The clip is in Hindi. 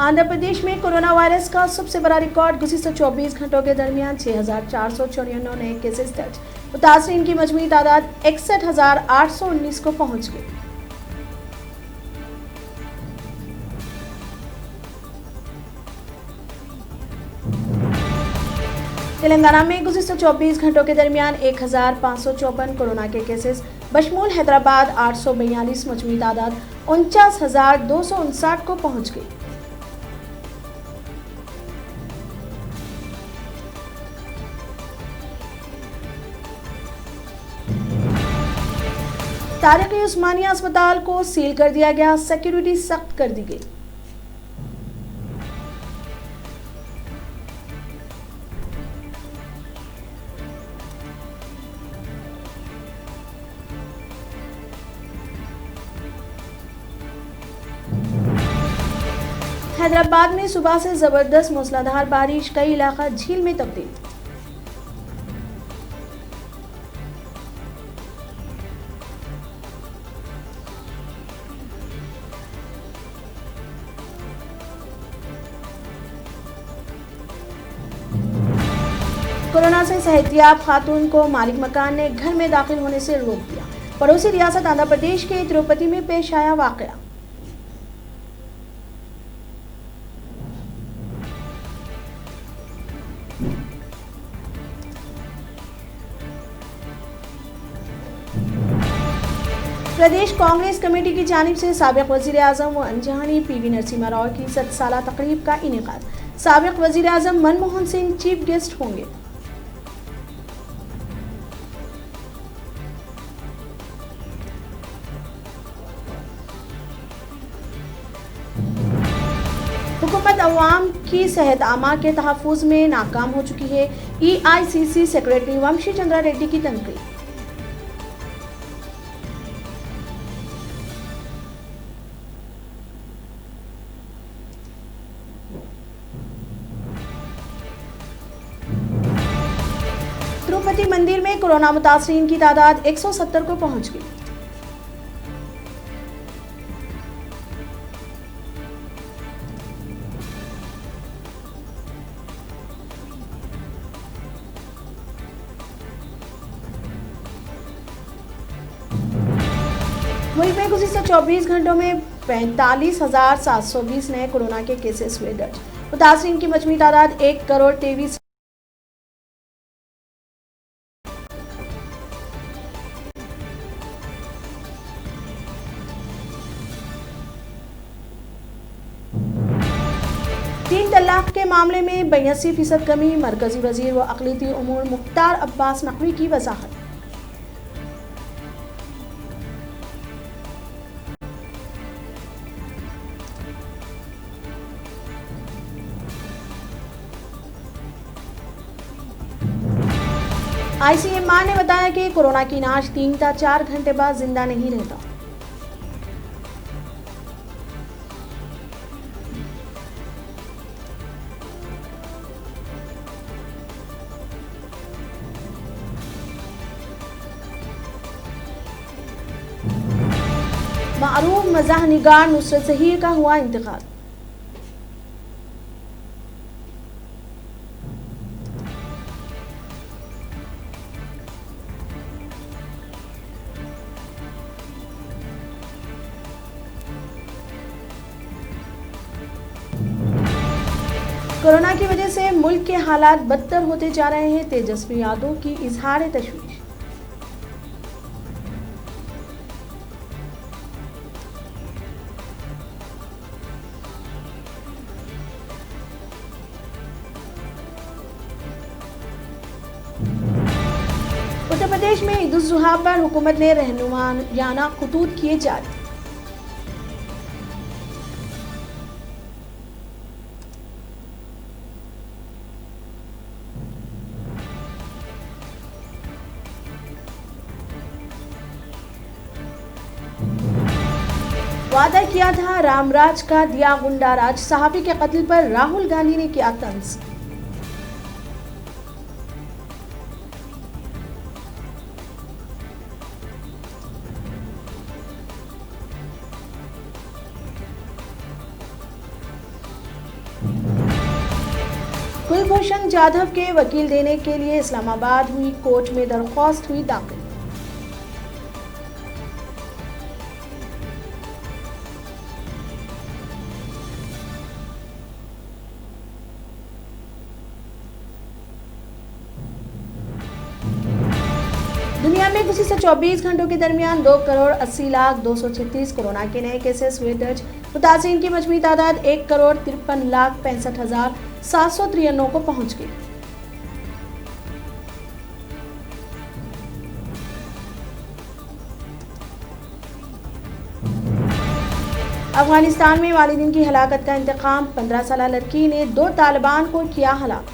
आंध्र प्रदेश में कोरोना वायरस का सबसे बड़ा रिकॉर्ड गुज़िश्ता 24 घंटों के दरमियान 6,494 नए केसेस दर्ज। मुतासरीन की मजमूई तादाद 61,819 को पहुंच गई। तेलंगाना में गुज़िश्ता 24 घंटों के दरमियान 1,554 कोरोना के केसेस बशमूल हैदराबाद 842, मजमूई तादाद 49,259 को पहुंच गई। तारिक-ए-उस्मानिया अस्पताल को सील कर दिया गया, सिक्योरिटी सख्त कर दी गई। हैदराबाद में सुबह से जबरदस्त मूसलाधार बारिश, कई इलाका झील में तब्दील। कोरोना से सेहतियाब खातून को मालिक मकान ने घर में दाखिल होने से रोक दिया। पड़ोसी रियासत आंध्र प्रदेश के तिरुपति में पेश आया वाकया। प्रदेश कांग्रेस कमेटी की जानिब से साबिक वजीर आजम व अनजानी पीवी नरसिम्हा राव की 7 साला तकरीब का इनेकाद। साबिक वजीर आजम मनमोहन सिंह चीफ गेस्ट होंगे। हुकूमत अवाम की सेहत आमा के तहफ़्फ़ुज़ में नाकाम हो चुकी है। EICC सेक्रेटरी वंशी चंद्रा रेड्डी की तनकीद। तिरुपति मंदिर में कोरोना मुतासरीन की तादाद 170 को पहुंच गई। मुल्क में गुज़िश्ता 24 घंटों में 45,720 नए कोरोना के केसेस हुए दर्ज। मुतासरीन की मजमूई तादाद 1,23,00,000। तीन तलाक के मामले में 82% कमी। मरकजी वजीर व अक़लियती उमूर मुख्तार अब्बास नकवी की वजाहत। ICMR ने बताया कि कोरोना की नाश 3 या 4 घंटे बाद जिंदा नहीं रहता। मारूफ मज़ाह निगार नुसरत ज़हीर का हुआ इंतकाल। कोरोना की वजह से मुल्क के हालात बदतर होते जा रहे हैं। तेजस्वी यादव की इजहार तशवीश। उत्तर प्रदेश में ईद उल जुहा पर हुकूमत ने रहनुमायाना खतूत किए जारी। वादा किया था रामराज का, दिया गुंडा राज। सहाबी के कत्ल पर राहुल गांधी ने किया तंज। कुलभूषण जाधव के वकील देने के लिए इस्लामाबाद हुई कोर्ट में दरख्वास्त हुई दाखिल। दुनिया में गुज़िश्ता से 24 घंटों के दरमियान 2,80,236 कोरोना के नए केसेस हुए दर्ज। मुतासिरीन की मजमूई तादाद 1,53,65,793 को पहुंच गई। अफगानिस्तान में वालिदैन की हलाकत का इंतकाम। 15 साला लड़की ने 2 तालिबान को किया हलाक।